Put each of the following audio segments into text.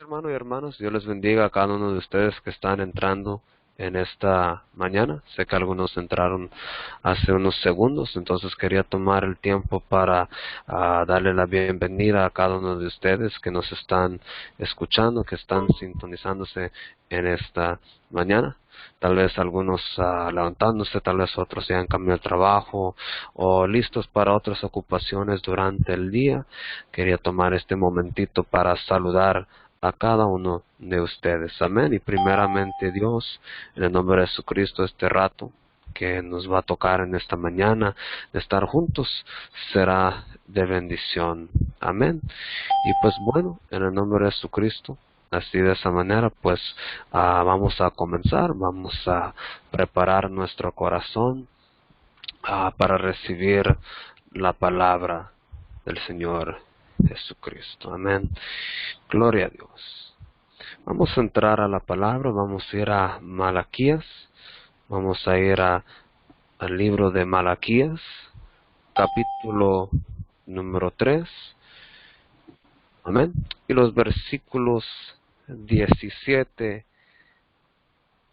Hermanos y hermanas, Dios les bendiga a cada uno de ustedes que están entrando en esta mañana. Sé que algunos entraron hace unos segundos, entonces quería tomar el tiempo para darle la bienvenida a cada uno de ustedes que nos están escuchando, que están sintonizándose en esta mañana. Tal vez algunos levantándose, tal vez otros ya en cambio de trabajo o listos para otras ocupaciones durante el día. Quería tomar este momentito para saludar a cada uno de ustedes. Amén. Y primeramente Dios, en el nombre de Jesucristo, este rato que nos va a tocar en esta mañana de estar juntos será de bendición. Amén. Y pues bueno, en el nombre de Jesucristo, así de esa manera, pues vamos a comenzar, vamos a preparar nuestro corazón para recibir la palabra del Señor Jesucristo. Amén. Gloria a Dios. Vamos a entrar a la palabra, vamos a ir a Malaquías, vamos a ir al libro de Malaquías, capítulo número 3, amén, y los versículos 17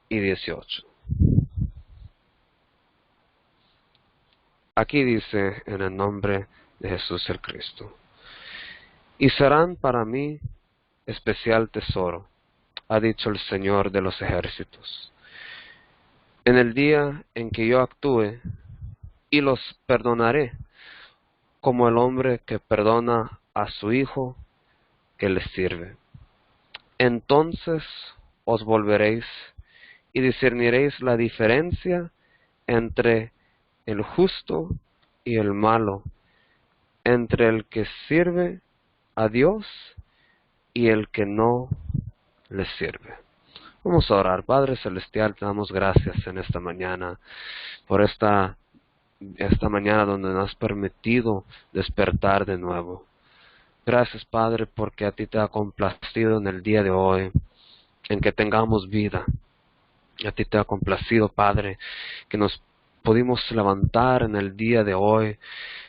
y 18. Aquí dice en el nombre de Jesús el Cristo: y serán para mí especial tesoro, ha dicho el Señor de los ejércitos, en el día en que yo actúe, y los perdonaré, como el hombre que perdona a su hijo que le sirve. Entonces os volveréis y discerniréis la diferencia entre el justo y el malo, entre el que sirve a Dios y el que no le sirve. Vamos a orar. Padre Celestial, te damos gracias en esta mañana por esta mañana donde nos has permitido despertar de nuevo. Gracias, Padre, porque a ti te ha complacido en el día de hoy, en que tengamos vida. A ti te ha complacido, Padre, que nos pudimos levantar en el día de hoy,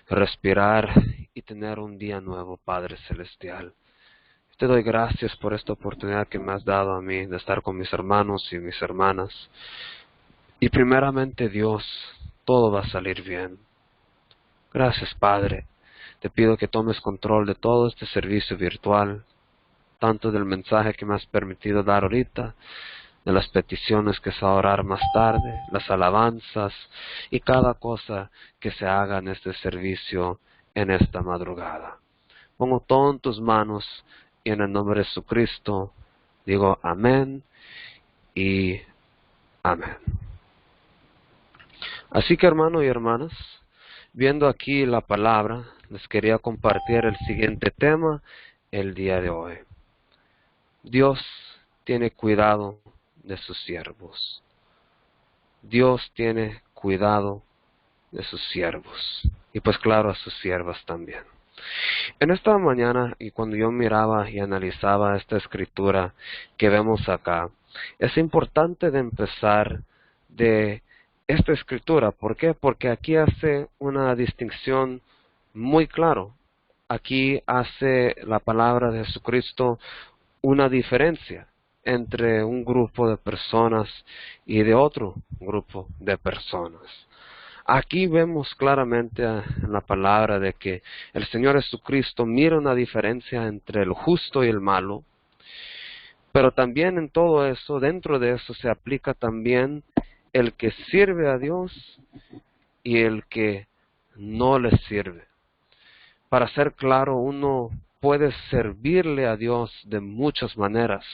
respirar y tener un día nuevo, Padre Celestial. Te doy gracias por esta oportunidad que me has dado a mí de estar con mis hermanos y mis hermanas. Y primeramente, Dios, todo va a salir bien. Gracias, Padre. Te pido que tomes control de todo este servicio virtual, tanto del mensaje que me has permitido dar ahorita, de las peticiones que se va a orar más tarde, las alabanzas y cada cosa que se haga en este servicio en esta madrugada. Pongo todo en tus manos y en el nombre de Jesucristo digo amén y amén. Así que, hermanos y hermanas, viendo aquí la palabra, les quería compartir el siguiente tema el día de hoy. Dios tiene cuidado de sus siervos. Dios tiene cuidado de sus siervos. Y pues claro, a sus siervas también. En esta mañana, y cuando yo miraba y analizaba esta escritura que vemos acá, es importante de empezar de esta escritura. ¿Por qué? Porque aquí hace una distinción muy claro. Aquí hace la palabra de Jesucristo una diferencia entre un grupo de personas y de otro grupo de personas. Aquí vemos claramente en la palabra de que el Señor Jesucristo mira una diferencia entre el justo y el malo, pero también en todo eso, dentro de eso se aplica también el que sirve a Dios y el que no le sirve. Para ser claro, uno puede servirle a Dios de muchas maneras.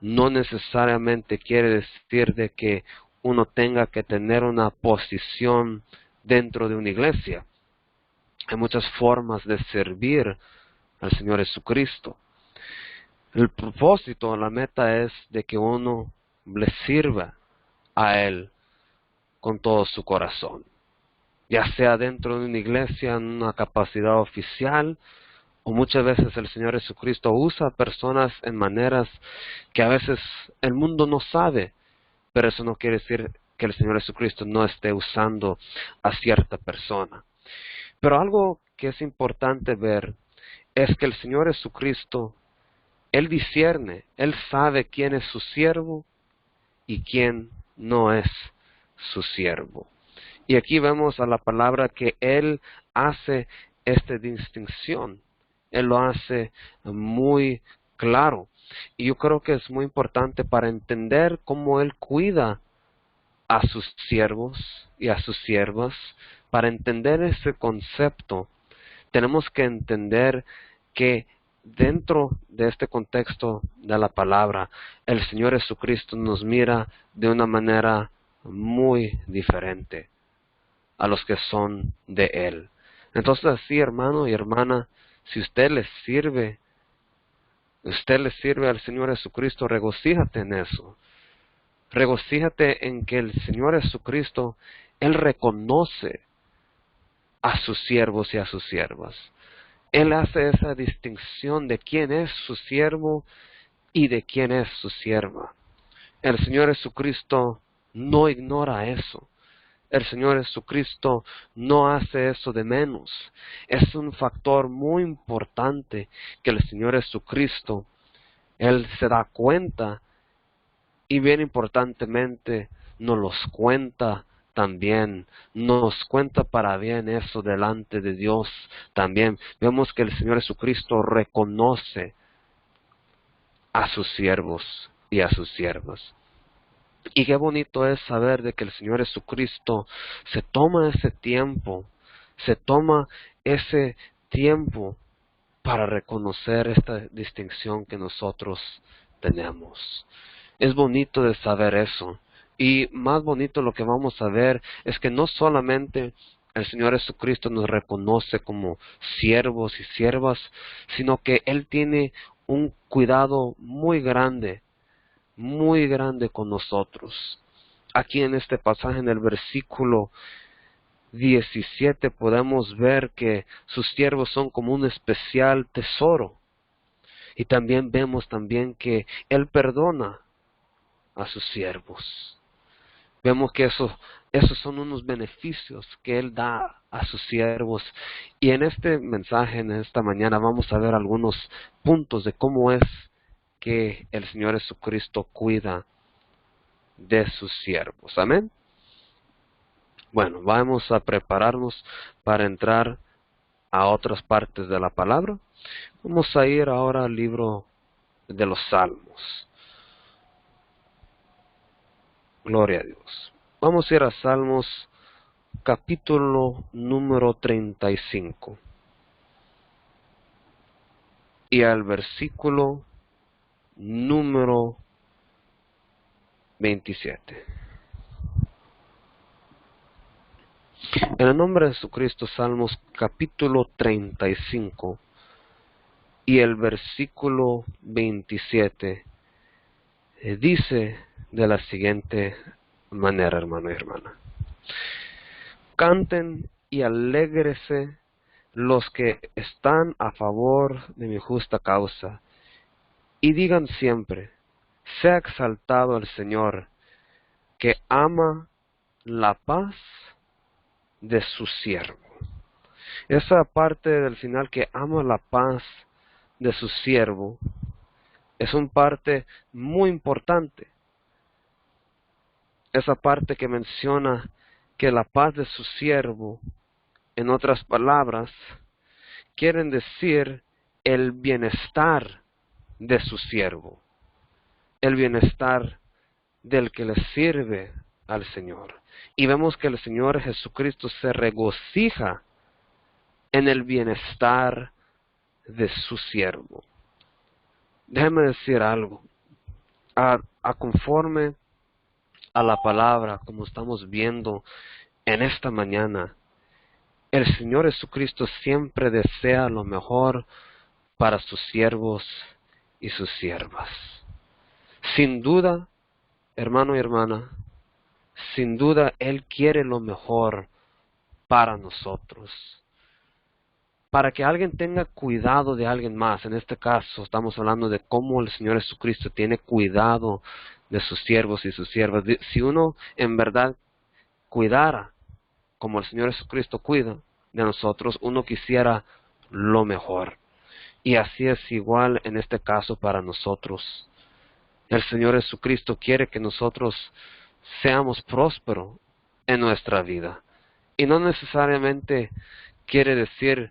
No necesariamente quiere decir de que uno tenga que tener una posición dentro de una iglesia. Hay muchas formas de servir al Señor Jesucristo. El propósito, la meta es de que uno le sirva a Él con todo su corazón, ya sea dentro de una iglesia, en una capacidad oficial, o muchas veces el Señor Jesucristo usa a personas en maneras que a veces el mundo no sabe, pero eso no quiere decir que el Señor Jesucristo no esté usando a cierta persona. Pero algo que es importante ver es que el Señor Jesucristo Él discierne, Él sabe quién es su siervo y quién no es su siervo. Y aquí vemos a la palabra que Él hace esta distinción. Él lo hace muy claro. Y yo creo que es muy importante para entender cómo Él cuida a sus siervos y a sus siervas. Para entender ese concepto, tenemos que entender que dentro de este contexto de la palabra, el Señor Jesucristo nos mira de una manera muy diferente a los que son de Él. Entonces así, hermano y hermana, si usted le sirve al Señor Jesucristo, regocíjate en eso. Regocíjate en que el Señor Jesucristo, Él reconoce a sus siervos y a sus siervas. Él hace esa distinción de quién es su siervo y de quién es su sierva. El Señor Jesucristo no ignora eso. El Señor Jesucristo no hace eso de menos. Es un factor muy importante que el Señor Jesucristo, Él se da cuenta y bien importantemente nos los cuenta también, nos cuenta para bien eso delante de Dios también. Vemos que el Señor Jesucristo reconoce a sus siervos y a sus siervas. Y qué bonito es saber de que el Señor Jesucristo se toma ese tiempo para reconocer esta distinción que nosotros tenemos. Es bonito de saber eso. Y más bonito lo que vamos a ver es que no solamente el Señor Jesucristo nos reconoce como siervos y siervas, sino que Él tiene un cuidado muy grande con nosotros. Aquí en este pasaje, en el versículo 17, podemos ver que sus siervos son como un especial tesoro. Y también vemos también que Él perdona a sus siervos. Vemos que esos son unos beneficios que Él da a sus siervos. Y en este mensaje, en esta mañana, vamos a ver algunos puntos de cómo es que el Señor Jesucristo cuida de sus siervos. Amén. Bueno, vamos a prepararnos para entrar a otras partes de la palabra. Vamos a ir ahora al libro de los Salmos. Gloria a Dios. Vamos a ir a Salmos capítulo número 35 y al versículo número 27. En el nombre de Jesucristo, Salmos capítulo 35 y el versículo 27 dice de la siguiente manera, hermano y hermana. Canten y alégrese los que están a favor de mi justa causa, y digan siempre, sea exaltado el Señor, que ama la paz de su siervo. Esa parte del final, que ama la paz de su siervo, es una parte muy importante. Esa parte que menciona que la paz de su siervo, en otras palabras, quieren decir el bienestar de su siervo, el bienestar del que le sirve al Señor. Y vemos que el Señor Jesucristo se regocija en el bienestar de su siervo. Déjeme decir algo. A conforme a la palabra, como estamos viendo en esta mañana, el Señor Jesucristo siempre desea lo mejor para sus siervos y sus siervas. Sin duda, hermano y hermana, sin duda Él quiere lo mejor para nosotros. Para que alguien tenga cuidado de alguien más, en este caso estamos hablando de cómo el Señor Jesucristo tiene cuidado de sus siervos y sus siervas. Si uno en verdad cuidara como el Señor Jesucristo cuida de nosotros, uno quisiera lo mejor. Y así es igual en este caso para nosotros. El Señor Jesucristo quiere que nosotros seamos prósperos en nuestra vida. Y no necesariamente quiere decir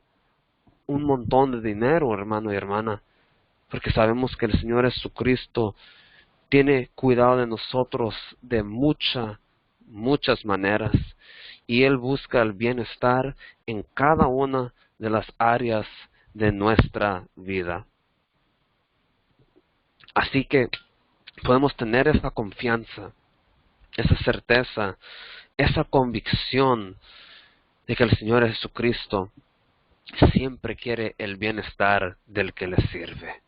un montón de dinero, hermano y hermana, porque sabemos que el Señor Jesucristo tiene cuidado de nosotros de muchas maneras, y Él busca el bienestar en cada una de las áreas de nuestra vida. Así que podemos tener esa confianza, esa certeza, esa convicción de que el Señor Jesucristo siempre quiere el bienestar del que le sirve.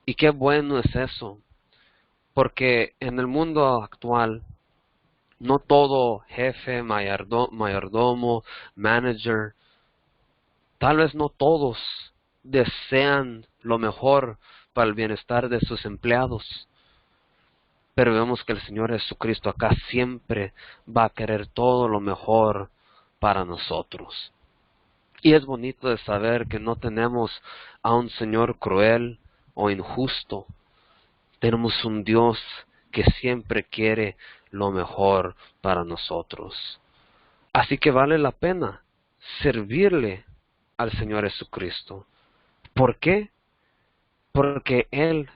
Y qué bueno es eso, porque en el mundo actual, no todo jefe, mayordomo, manager, tal vez no todos desean lo mejor para el bienestar de sus empleados. Pero vemos que el Señor Jesucristo acá siempre va a querer todo lo mejor para nosotros. Y es bonito de saber que no tenemos a un Señor cruel o injusto. Tenemos un Dios que siempre quiere lo mejor para nosotros. Así que vale la pena servirle al Señor Jesucristo. ¿Por qué? Porque Él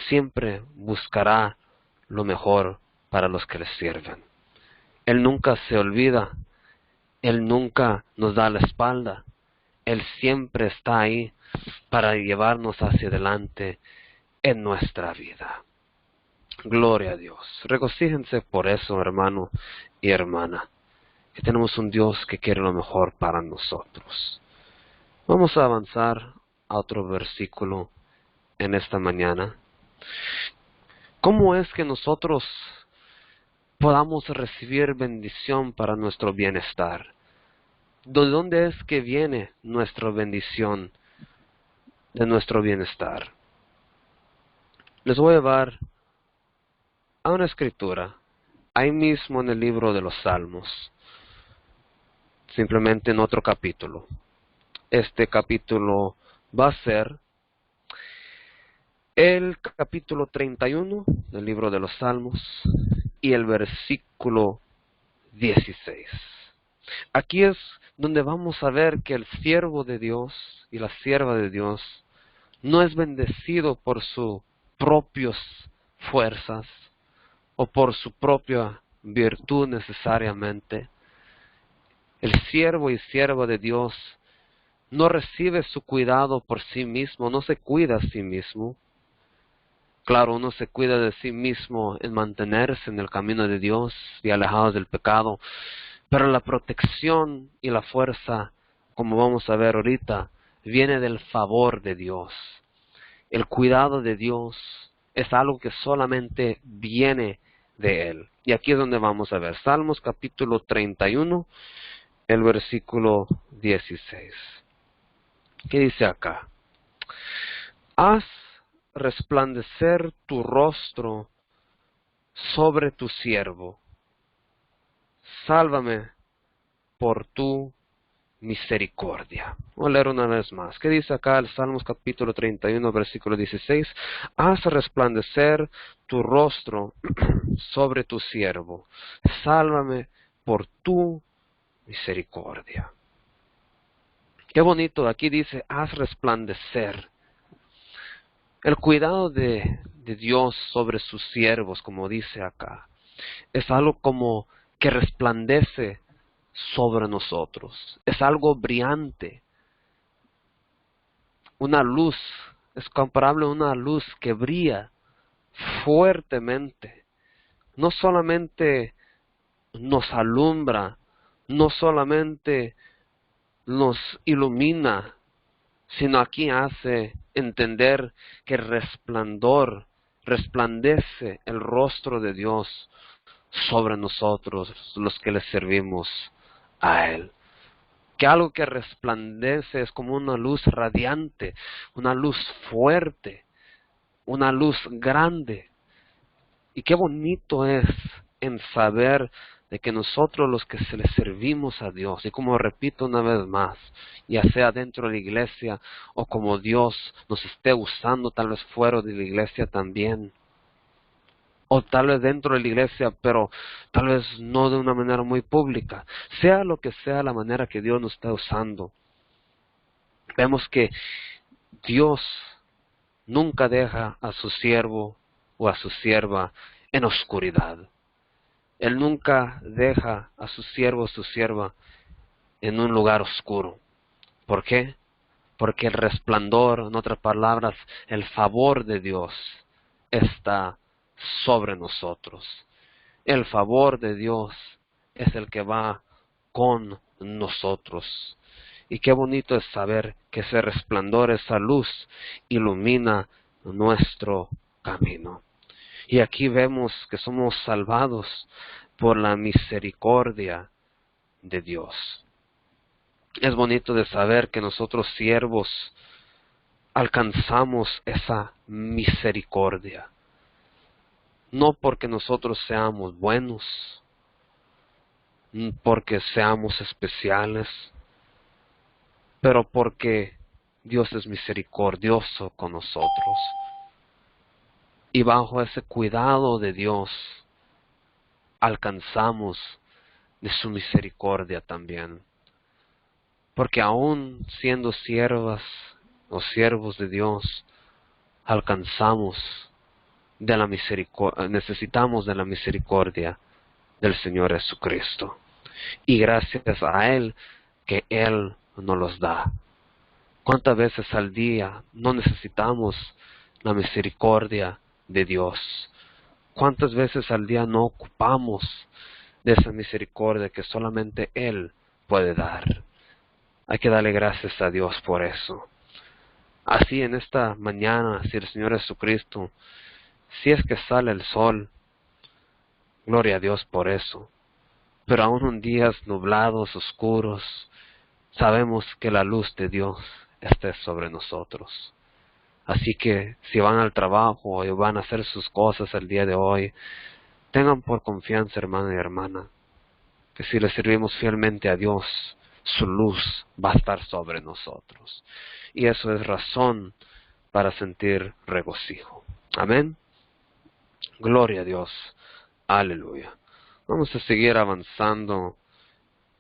siempre buscará lo mejor para los que le sirven. Él nunca se olvida, Él nunca nos da la espalda, Él siempre está ahí para llevarnos hacia adelante en nuestra vida. Gloria a Dios. Regocíjense por eso, hermano y hermana, que tenemos un Dios que quiere lo mejor para nosotros. Vamos a avanzar a otro versículo en esta mañana. ¿Cómo es que nosotros podamos recibir bendición para nuestro bienestar? ¿De dónde es que viene nuestra bendición de nuestro bienestar? Les voy a llevar a una escritura, ahí mismo en el libro de los Salmos, simplemente en otro capítulo. Este capítulo va a ser el capítulo 31 del libro de los Salmos y el versículo 16. Aquí es donde vamos a ver que el siervo de Dios y la sierva de Dios no es bendecido por sus propias fuerzas o por su propia virtud necesariamente. El siervo y sierva de Dios no recibe su cuidado por sí mismo, no se cuida a sí mismo. Claro, uno se cuida de sí mismo en mantenerse en el camino de Dios y alejados del pecado, pero la protección y la fuerza, como vamos a ver ahorita, viene del favor de Dios. El cuidado de Dios es algo que solamente viene de Él. Y aquí es donde vamos a ver. Salmos capítulo 31, el versículo 16. ¿Qué dice acá? Haz resplandecer tu rostro sobre tu siervo. Sálvame por tu misericordia. Voy a leer una vez más. ¿Qué dice acá el Salmos capítulo 31, versículo 16? Haz resplandecer tu rostro sobre tu siervo. Sálvame por tu misericordia. Qué bonito, aquí dice, haz resplandecer. El cuidado de Dios sobre sus siervos, como dice acá, es algo como que resplandece sobre nosotros. Es algo brillante. Una luz, es comparable a una luz que brilla fuertemente. No solamente nos alumbra, no solamente nos ilumina, sino aquí hace entender que el resplandor resplandece el rostro de Dios sobre nosotros, los que le servimos a Él. Que algo que resplandece es como una luz radiante, una luz fuerte, una luz grande. Y qué bonito es en saber de que nosotros los que se le servimos a Dios, y como repito una vez más, ya sea dentro de la iglesia o como Dios nos esté usando tal vez fuera de la iglesia también, o tal vez dentro de la iglesia, pero tal vez no de una manera muy pública, sea lo que sea la manera que Dios nos está usando, vemos que Dios nunca deja a su siervo o a su sierva en oscuridad. Él nunca deja a su siervo o su sierva en un lugar oscuro. ¿Por qué? Porque el resplandor, en otras palabras, el favor de Dios está sobre nosotros. El favor de Dios es el que va con nosotros. Y qué bonito es saber que ese resplandor, esa luz, ilumina nuestro camino. Y aquí vemos que somos salvados por la misericordia de Dios. Es bonito de saber que nosotros siervos alcanzamos esa misericordia. No porque nosotros seamos buenos, porque seamos especiales, pero porque Dios es misericordioso con nosotros. Y bajo ese cuidado de Dios, alcanzamos de su misericordia también. Porque aún siendo siervas o siervos de Dios, alcanzamos de la misericordia, necesitamos de la misericordia del Señor Jesucristo. Y gracias a Él que Él nos los da. ¿Cuántas veces al día no necesitamos la misericordia de Dios? ¿Cuántas veces al día no ocupamos de esa misericordia que solamente Él puede dar? Hay que darle gracias a Dios por eso. Así en esta mañana, si el Señor Jesucristo, si es que sale el sol, gloria a Dios por eso. Pero aún en días nublados, oscuros, sabemos que la luz de Dios está sobre nosotros. Así que si van al trabajo o van a hacer sus cosas el día de hoy, tengan por confianza, hermano y hermana, que si le servimos fielmente a Dios, su luz va a estar sobre nosotros. Y eso es razón para sentir regocijo. Amén. Gloria a Dios. Aleluya. Vamos a seguir avanzando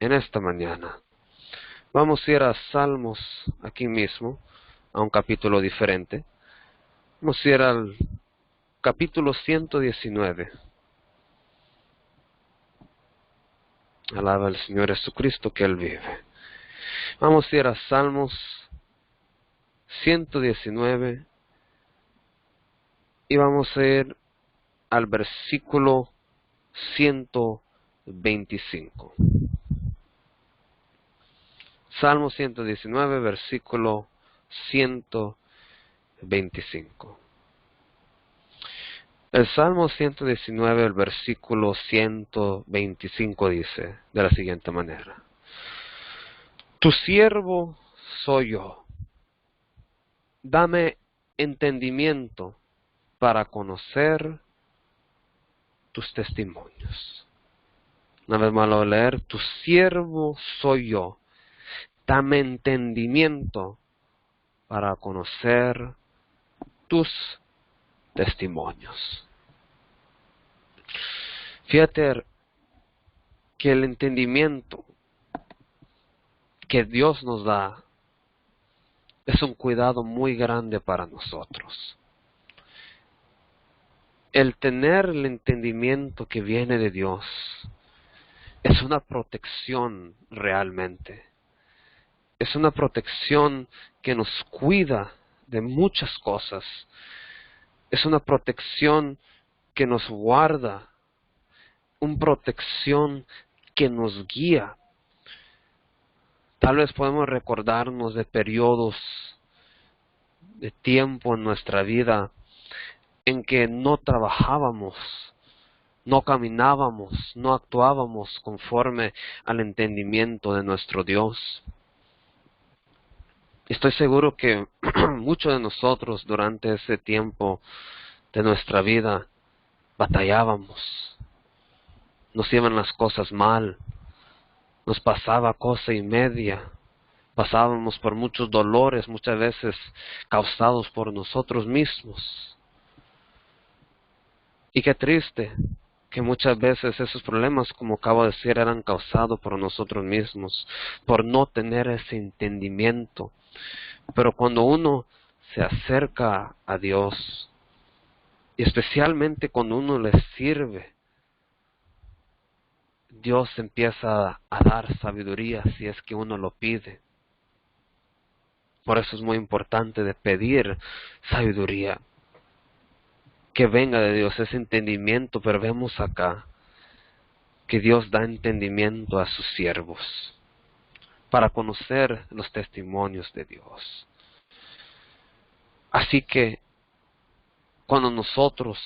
en esta mañana. Vamos a ir a Salmos aquí mismo, a un capítulo diferente. Vamos a ir al capítulo 119. Alaba al Señor Jesucristo que Él vive. Vamos a ir a Salmos 119 y vamos a ir al versículo 125. Salmo 119, versículo 125. El Salmo 119, el versículo 125 dice de la siguiente manera: Tu siervo soy yo, dame entendimiento para conocer tus testimonios. Una vez más lo voy a leer: Tu siervo soy yo, dame entendimiento para conocer tus testimonios. Fíjate que el entendimiento que Dios nos da es un cuidado muy grande para nosotros. El tener el entendimiento que viene de Dios es una protección realmente. Es una protección que nos cuida de muchas cosas. Es una protección que nos guarda. Una protección que nos guía. Tal vez podemos recordarnos de periodos de tiempo en nuestra vida en que no trabajábamos, no caminábamos, no actuábamos conforme al entendimiento de nuestro Dios. Estoy seguro que muchos de nosotros durante ese tiempo de nuestra vida batallábamos. nos iban las cosas mal, nos pasaba cosa y media, pasábamos por muchos dolores, muchas veces causados por nosotros mismos. Y qué triste que muchas veces esos problemas, como acabo de decir, eran causados por nosotros mismos, por no tener ese entendimiento. Pero cuando uno se acerca a Dios, y especialmente cuando uno le sirve, Dios empieza a dar sabiduría si es que uno lo pide. Por eso es muy importante de pedir sabiduría, que venga de Dios ese entendimiento, pero vemos acá que Dios da entendimiento a sus siervos para conocer los testimonios de Dios. Así que cuando nosotros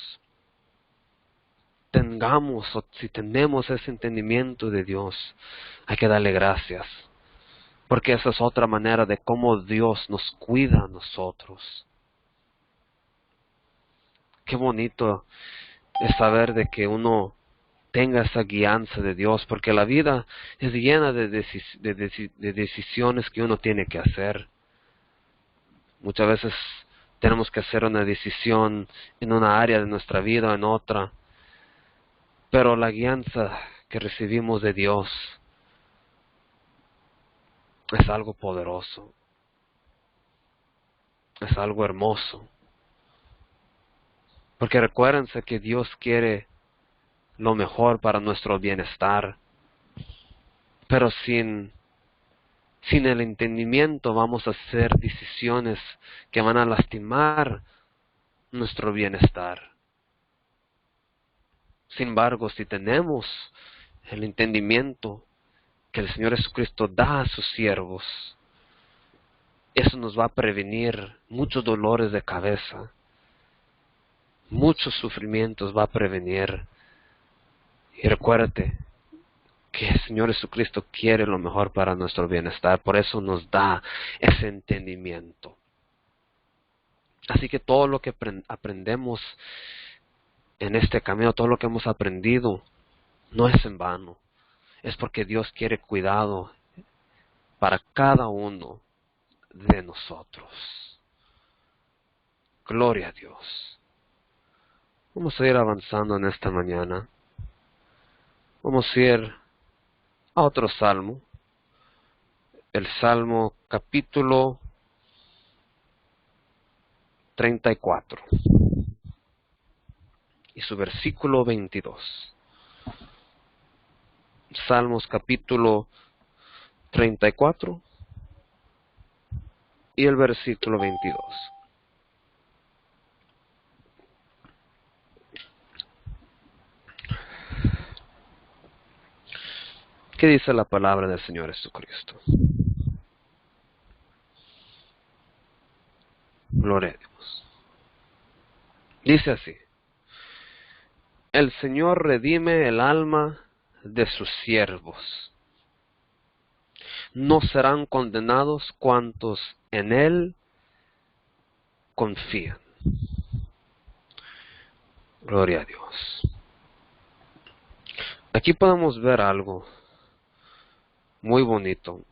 tengamos o si tenemos ese entendimiento de Dios, hay que darle gracias, porque esa es otra manera de cómo Dios nos cuida a nosotros. Qué bonito es saber de que uno tenga esa guianza de Dios, porque la vida es llena de decisiones que uno tiene que hacer. Muchas veces tenemos que hacer una decisión en una área de nuestra vida o en otra, pero la guianza que recibimos de Dios es algo poderoso, es algo hermoso, porque recuérdense que Dios quiere lo mejor para nuestro bienestar, pero sin el entendimiento vamos a hacer decisiones que van a lastimar nuestro bienestar. Sin embargo, si tenemos el entendimiento que el Señor Jesucristo da a sus siervos, eso nos va a prevenir muchos dolores de cabeza, muchos sufrimientos va a prevenir. Y recuérdate que el Señor Jesucristo quiere lo mejor para nuestro bienestar, por eso nos da ese entendimiento. Así que todo lo que aprendemos en este camino, todo lo que hemos aprendido, no es en vano. Es porque Dios quiere cuidado para cada uno de nosotros. Gloria a Dios. Vamos a ir avanzando en esta mañana. Vamos a ir a otro salmo. El Salmo capítulo 34 y su versículo 22. Salmos capítulo 34 y el versículo 22. ¿Qué dice la palabra del Señor Jesucristo? Gloria a Dios. Dice así: el Señor redime el alma de sus siervos. No serán condenados cuantos en Él confían. Gloria a Dios. Aquí podemos ver algo muy bonito,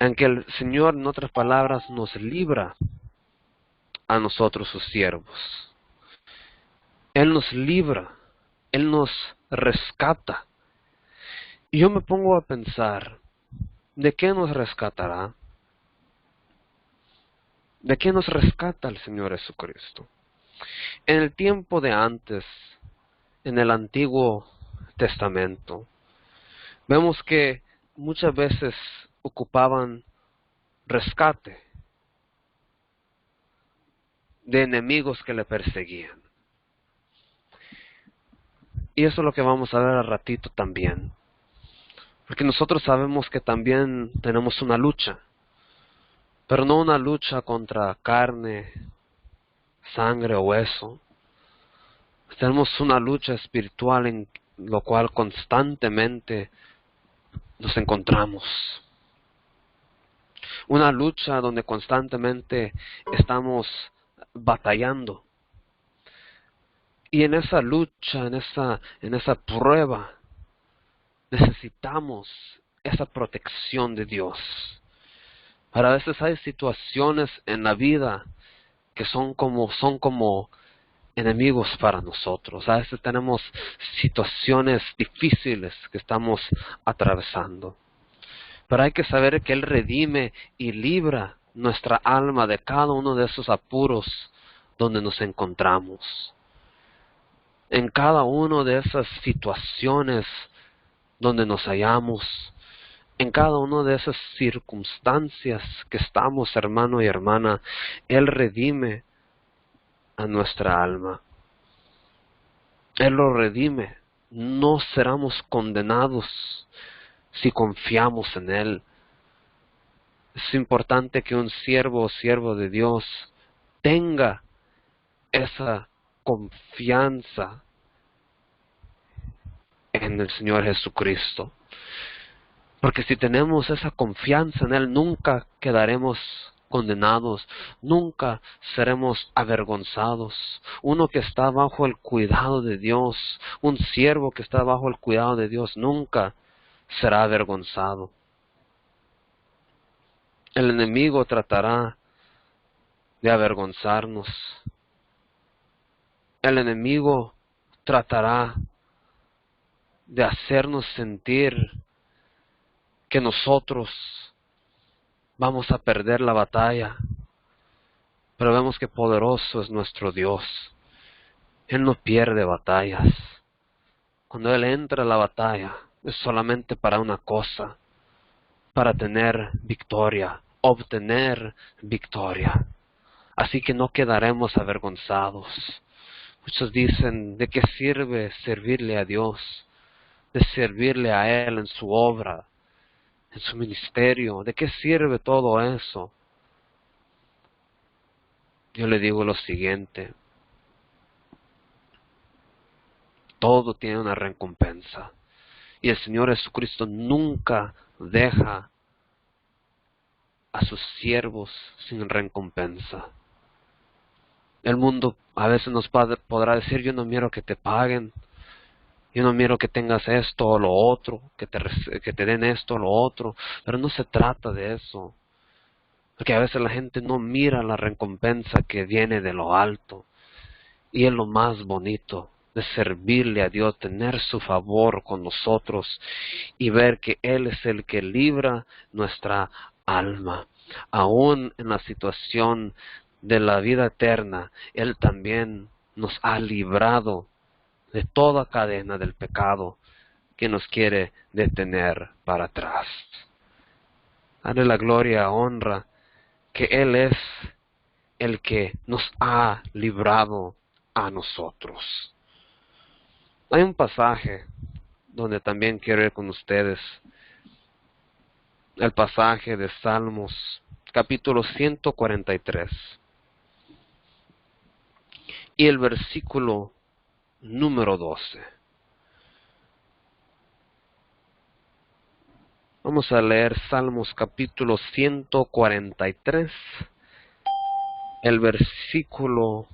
en que el Señor, en otras palabras, nos libra a nosotros sus siervos. Él nos libra, Él nos rescata. Y yo me pongo a pensar, ¿de qué nos rescatará? ¿De qué nos rescata el Señor Jesucristo? En el tiempo de antes, en el Antiguo Testamento, vemos que muchas veces ocupaban rescate de enemigos que le perseguían. Y eso es lo que vamos a ver al ratito también. Porque nosotros sabemos que también tenemos una lucha, pero no una lucha contra carne, sangre o hueso. Tenemos una lucha espiritual en lo cual constantemente nos encontramos. Una lucha donde constantemente estamos batallando. Y en esa lucha, en esa prueba, necesitamos esa protección de Dios. Pero a veces hay situaciones en la vida que son como enemigos para nosotros. A veces tenemos situaciones difíciles que estamos atravesando. Pero hay que saber que Él redime y libra nuestra alma de cada uno de esos apuros donde nos encontramos. En cada una de esas situaciones donde nos hallamos, en cada una de esas circunstancias que estamos, hermano y hermana, Él redime a nuestra alma. Él lo redime. No seremos condenados si confiamos en Él. Es importante que un siervo o siervo de Dios tenga esa confianza en el Señor Jesucristo. Porque si tenemos esa confianza en Él, nunca quedaremos condenados, nunca seremos avergonzados. Uno que está bajo el cuidado de Dios, un siervo que está bajo el cuidado de Dios, nunca será avergonzado. El enemigo tratará de avergonzarnos. El enemigo tratará de hacernos sentir que nosotros vamos a perder la batalla. Pero vemos que poderoso es nuestro Dios. Él no pierde batallas. Cuando Él entra a la batalla, es solamente para una cosa, para tener victoria, obtener victoria. Así que no quedaremos avergonzados. Muchos dicen, ¿de qué sirve servirle a Dios? De servirle a Él en su obra, en su ministerio. ¿De qué sirve todo eso? Yo le digo lo siguiente. Todo tiene una recompensa. Y el Señor Jesucristo nunca deja a sus siervos sin recompensa. El mundo a veces nos podrá decir, yo no miro que te paguen, yo no miro que tengas esto o lo otro, que te den esto o lo otro, pero no se trata de eso. Porque a veces la gente no mira la recompensa que viene de lo alto. Y es lo más bonito de servirle a Dios, tener su favor con nosotros y ver que Él es el que libra nuestra alma. Aún en la situación de la vida eterna, Él también nos ha librado de toda cadena del pecado que nos quiere detener para atrás. Dale la gloria, honra, que Él es el que nos ha librado a nosotros. Hay un pasaje donde también quiero ir con ustedes. El pasaje de Salmos, capítulo 143. Y el versículo número 12. Vamos a leer Salmos capítulo 143, el versículo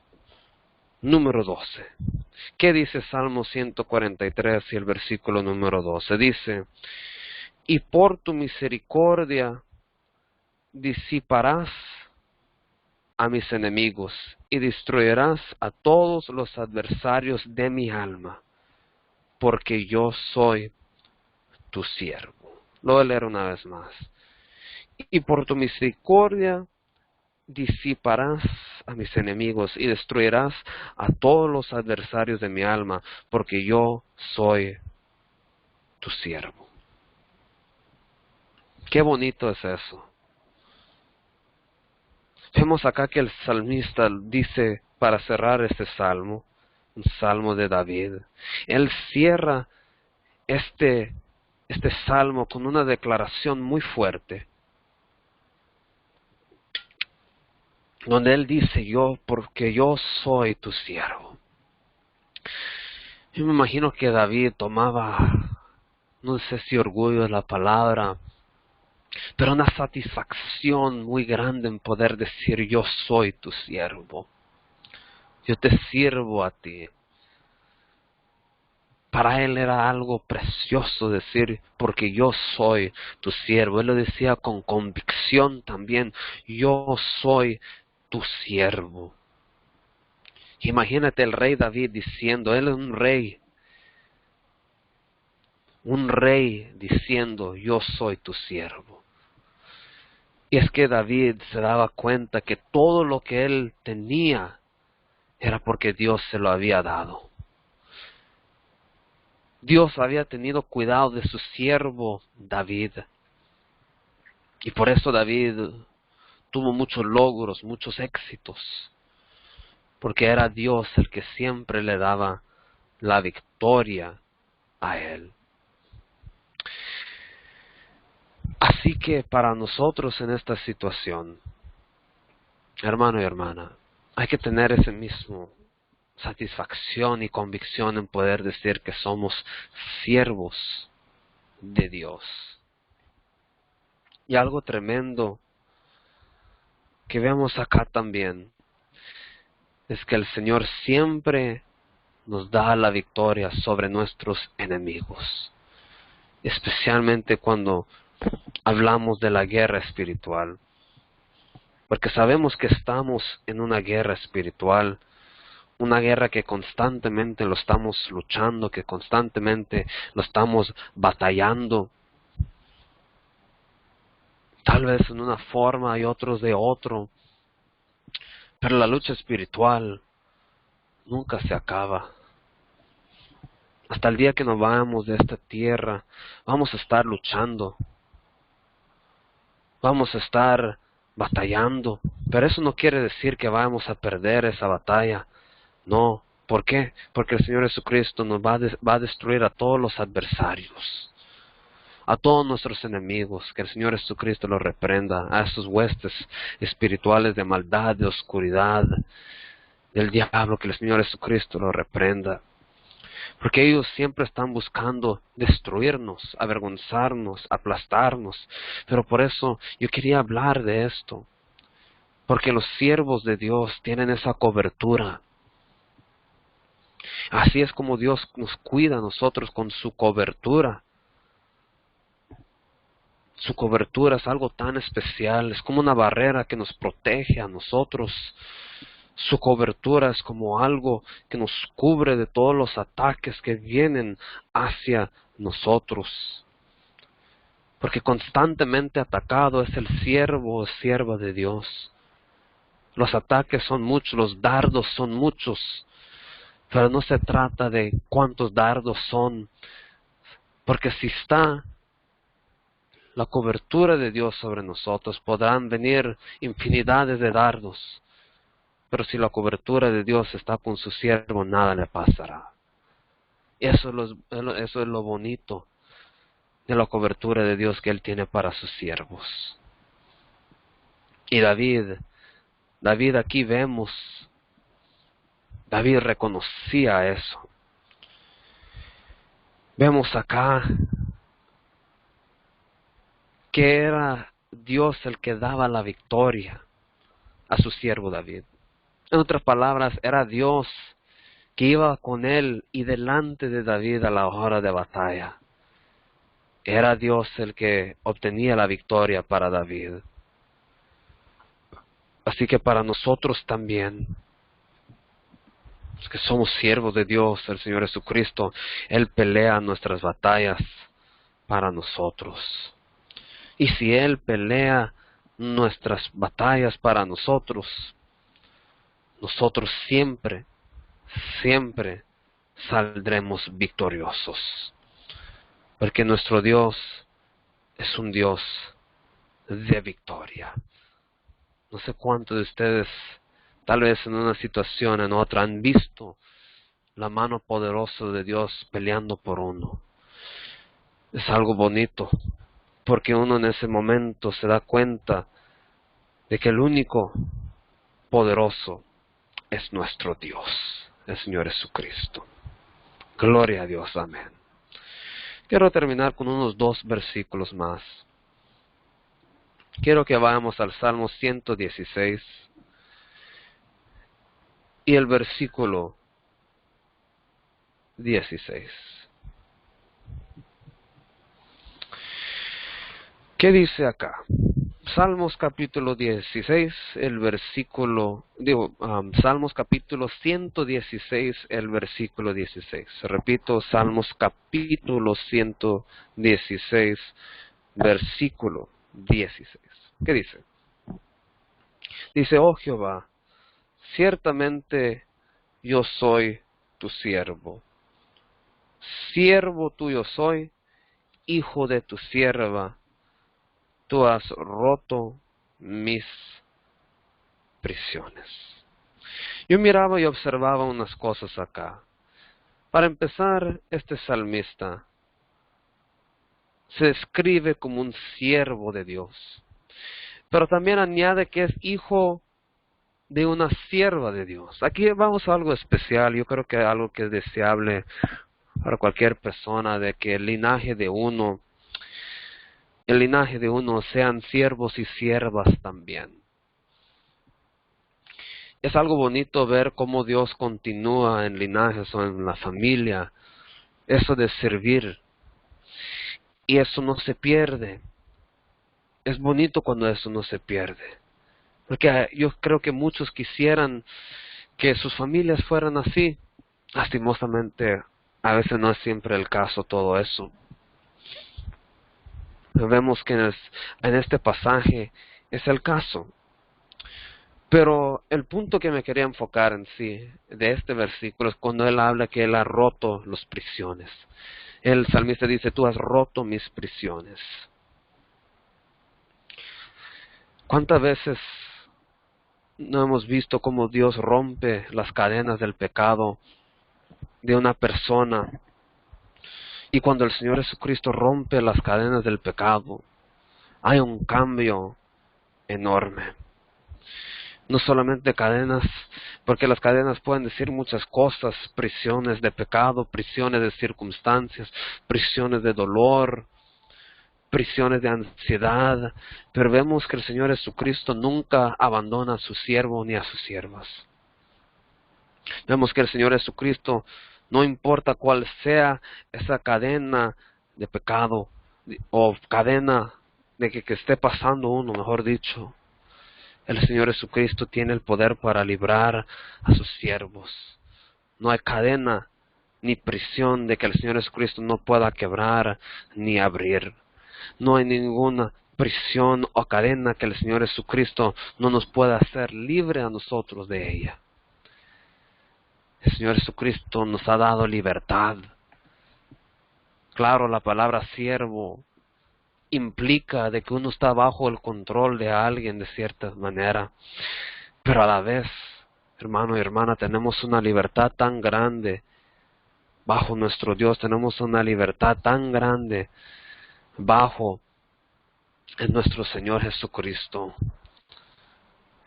número 12. ¿Qué dice Salmo 143 y el versículo número 12? Dice, y por tu misericordia disiparás a mis enemigos y destruirás a todos los adversarios de mi alma, porque yo soy tu siervo. Lo voy a leer una vez más. Y por tu misericordia disiparás a mis enemigos y destruirás a todos los adversarios de mi alma, porque yo soy tu siervo. Qué bonito es eso. Vemos acá que el salmista dice, para cerrar este salmo, un salmo de David, él cierra este salmo con una declaración muy fuerte, donde él dice, porque yo soy tu siervo. Yo me imagino que David tomaba, no sé si orgullo es la palabra, pero una satisfacción muy grande en poder decir, yo soy tu siervo. Yo te sirvo a ti. Para él era algo precioso decir, porque yo soy tu siervo. Él lo decía con convicción también, yo soy tu siervo. Imagínate el rey David diciendo, él es un rey diciendo, yo soy tu siervo. Y es que David se daba cuenta que todo lo que él tenía era porque Dios se lo había dado. Dios había tenido cuidado de su siervo David. Y por eso David tuvo muchos logros, muchos éxitos. Porque era Dios el que siempre le daba la victoria a él. Así que para nosotros en esta situación, hermano y hermana, hay que tener ese mismo satisfacción y convicción en poder decir que somos siervos de Dios. Y algo tremendo que vemos acá también es que el Señor siempre nos da la victoria sobre nuestros enemigos, especialmente cuando hablamos de la guerra espiritual, porque sabemos que estamos en una guerra espiritual, una guerra que constantemente lo estamos luchando, que constantemente lo estamos batallando, tal vez en una forma y otros de otro, pero la lucha espiritual nunca se acaba. Hasta el día que nos vamos de esta tierra, vamos a estar luchando, vamos a estar batallando, pero eso no quiere decir que vamos a perder esa batalla. No, ¿por qué? Porque el Señor Jesucristo nos va a destruir a todos los adversarios, a todos nuestros enemigos, que el Señor Jesucristo los reprenda, a esos huestes espirituales de maldad, de oscuridad, del diablo, que el Señor Jesucristo los reprenda. Porque ellos siempre están buscando destruirnos, avergonzarnos, aplastarnos. Pero por eso yo quería hablar de esto. Porque los siervos de Dios tienen esa cobertura. Así es como Dios nos cuida a nosotros con su cobertura. Su cobertura es algo tan especial, es como una barrera que nos protege a nosotros. Su cobertura es como algo que nos cubre de todos los ataques que vienen hacia nosotros. Porque constantemente atacado es el siervo o sierva de Dios. Los ataques son muchos, los dardos son muchos, pero no se trata de cuántos dardos son, porque si está la cobertura de Dios sobre nosotros, podrán venir infinidades de dardos. Pero si la cobertura de Dios está con su siervo, nada le pasará. Eso es lo bonito de la cobertura de Dios que Él tiene para sus siervos. Y David aquí vemos, David reconocía eso. Vemos acá que era Dios el que daba la victoria a su siervo David. En otras palabras, era Dios que iba con él y delante de David a la hora de batalla. Era Dios el que obtenía la victoria para David. Así que para nosotros también, los que somos siervos de Dios, el Señor Jesucristo, Él pelea nuestras batallas para nosotros. Y si Él pelea nuestras batallas para nosotros, nosotros siempre saldremos victoriosos. Porque nuestro Dios es un Dios de victoria. No sé cuántos de ustedes, tal vez en una situación, en otra, han visto la mano poderosa de Dios peleando por uno. Es algo bonito, porque uno en ese momento se da cuenta de que el único poderoso es nuestro Dios, el Señor Jesucristo. Gloria a Dios, amén. Quiero terminar con unos 2 versículos más. Quiero que vayamos al Salmo 116 y el versículo 16. ¿Qué dice acá? Salmos capítulo 16, el versículo, Salmos capítulo 116, el versículo 16. Repito, Salmos capítulo 116, versículo 16. ¿Qué dice? Dice, oh Jehová, ciertamente yo soy tu siervo. Siervo tuyo soy, hijo de tu sierva. Tú has roto mis prisiones. Yo miraba y observaba unas cosas acá. Para empezar, este salmista se describe como un siervo de Dios, pero también añade que es hijo de una sierva de Dios. Aquí vamos a algo especial, yo creo que algo que es deseable para cualquier persona, de que el linaje de uno sean siervos y siervas también. Es algo bonito ver cómo Dios continúa en linajes o en la familia, eso de servir, y eso no se pierde. Es bonito cuando eso no se pierde, porque yo creo que muchos quisieran que sus familias fueran así. Lastimosamente, a veces no es siempre el caso todo eso. Vemos que en este pasaje es el caso. Pero el punto que me quería enfocar en sí de este versículo es cuando él habla que él ha roto las prisiones. El salmista dice, tú has roto mis prisiones. ¿Cuántas veces no hemos visto cómo Dios rompe las cadenas del pecado de una persona? Y cuando el Señor Jesucristo rompe las cadenas del pecado, hay un cambio enorme. No solamente cadenas, porque las cadenas pueden decir muchas cosas, prisiones de pecado, prisiones de circunstancias, prisiones de dolor, prisiones de ansiedad, pero vemos que el Señor Jesucristo nunca abandona a su siervo ni a sus siervas. Vemos que el Señor Jesucristo, no importa cuál sea esa cadena de pecado, o cadena de que esté pasando uno, mejor dicho, el Señor Jesucristo tiene el poder para librar a sus siervos. No hay cadena ni prisión de que el Señor Jesucristo no pueda quebrar ni abrir. No hay ninguna prisión o cadena que el Señor Jesucristo no nos pueda hacer libre a nosotros de ella. El Señor Jesucristo nos ha dado libertad. Claro, la palabra siervo implica de que uno está bajo el control de alguien de cierta manera, pero a la vez, hermano y hermana, tenemos una libertad tan grande bajo nuestro Dios, tenemos una libertad tan grande bajo en nuestro Señor Jesucristo.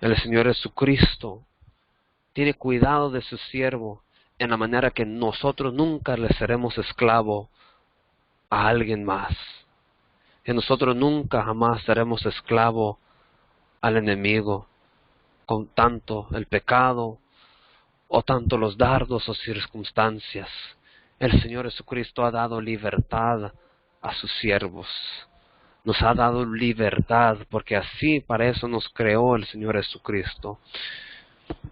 El Señor Jesucristo tiene cuidado de su siervo en la manera que nosotros nunca le seremos esclavo a alguien más. Que nosotros nunca jamás seremos esclavo al enemigo, con tanto el pecado o tanto los dardos o circunstancias. El Señor Jesucristo ha dado libertad a sus siervos. Nos ha dado libertad porque así para eso nos creó el Señor Jesucristo.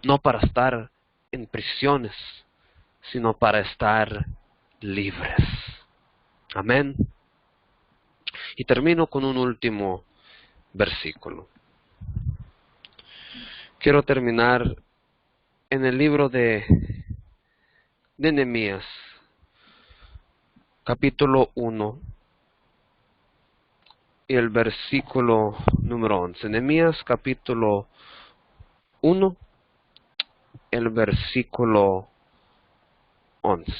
No para estar en prisiones, sino para estar libres. Amén. Y termino con un último versículo. Quiero terminar en el libro de Nehemías, capítulo 1, y el versículo número 11. Nehemías, capítulo 1, el versículo 11.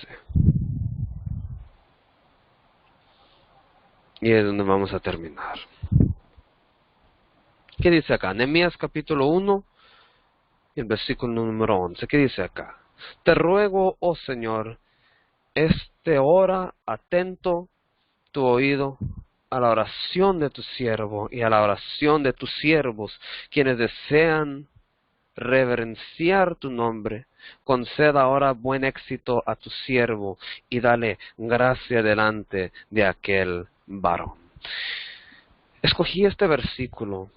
Y es donde vamos a terminar. ¿Qué dice acá? Nehemías capítulo 1, el versículo número 11. ¿Qué dice acá? Te ruego, oh Señor, ora atento tu oído a la oración de tu siervo y a la oración de tus siervos, quienes desean reverenciar tu nombre. Conceda ahora buen éxito a tu siervo y dale gracia delante de aquel varón. Escogí este versículo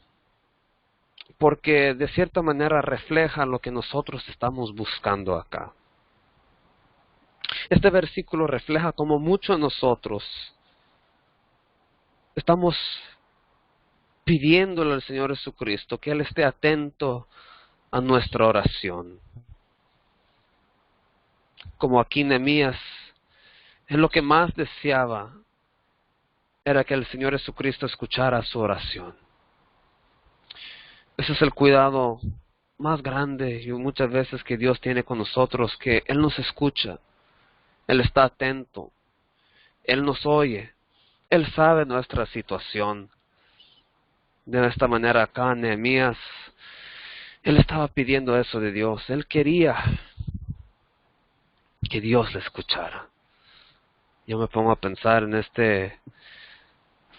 porque de cierta manera refleja lo que nosotros estamos buscando acá. Este versículo refleja cómo muchos de nosotros estamos pidiéndole al Señor Jesucristo que Él esté atento a nuestra oración. Como aquí Nehemías, Él lo que más deseaba era que el Señor Jesucristo escuchara su oración. Ese es el cuidado más grande y muchas veces que Dios tiene con nosotros, que Él nos escucha, Él está atento, Él nos oye, Él sabe nuestra situación. De esta manera acá Nehemías, él estaba pidiendo eso de Dios, él quería que Dios le escuchara. Yo me pongo a pensar en este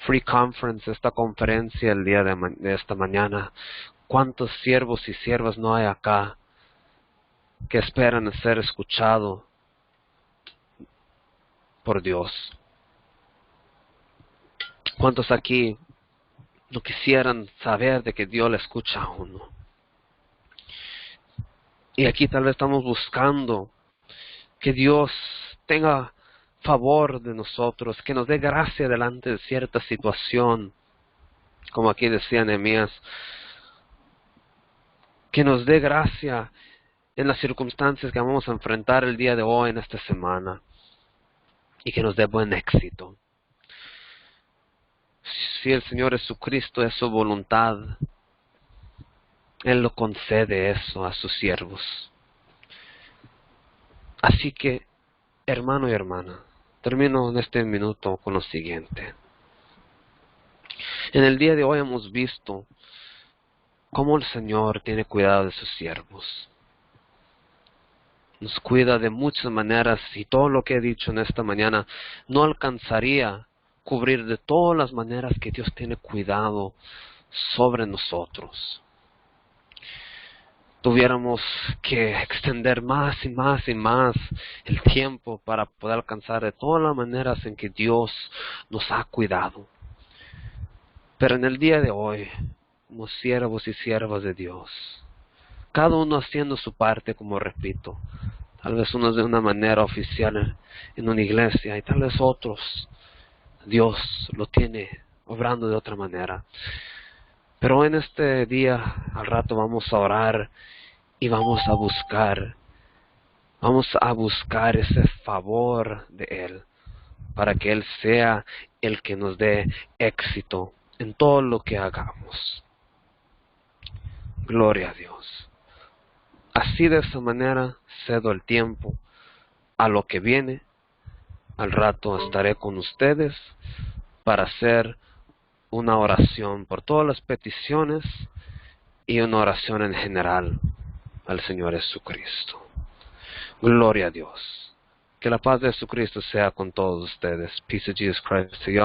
free conference, esta conferencia el día de esta mañana. ¿Cuántos siervos y siervas no hay acá que esperan ser escuchados por Dios? ¿Cuántos aquí no quisieran saber de que Dios le escucha a uno? Y aquí tal vez estamos buscando que Dios tenga favor de nosotros, que nos dé gracia delante de cierta situación, como aquí decía Nehemías, que nos dé gracia en las circunstancias que vamos a enfrentar el día de hoy, en esta semana, y que nos dé buen éxito. Si el Señor Jesucristo es su voluntad, Él lo concede eso a sus siervos. Así que, hermano y hermana, termino en este minuto con lo siguiente. En el día de hoy hemos visto cómo el Señor tiene cuidado de sus siervos. Nos cuida de muchas maneras y todo lo que he dicho en esta mañana no alcanzaría cubrir de todas las maneras que Dios tiene cuidado sobre nosotros. Tuviéramos que extender más y más y más el tiempo para poder alcanzar de todas las maneras en que Dios nos ha cuidado. Pero en el día de hoy, como siervos y siervas de Dios, cada uno haciendo su parte, como repito, tal vez unos de una manera oficial en una iglesia y tal vez otros, Dios lo tiene obrando de otra manera. Pero en este día, al rato vamos a orar y vamos a buscar ese favor de Él, para que Él sea el que nos dé éxito en todo lo que hagamos. Gloria a Dios. Así de esa manera cedo el tiempo a lo que viene. Al rato estaré con ustedes para hacer una oración por todas las peticiones y una oración en general al Señor Jesucristo. Gloria a Dios. Que la paz de Jesucristo sea con todos ustedes. Peace of Jesus Christ to you.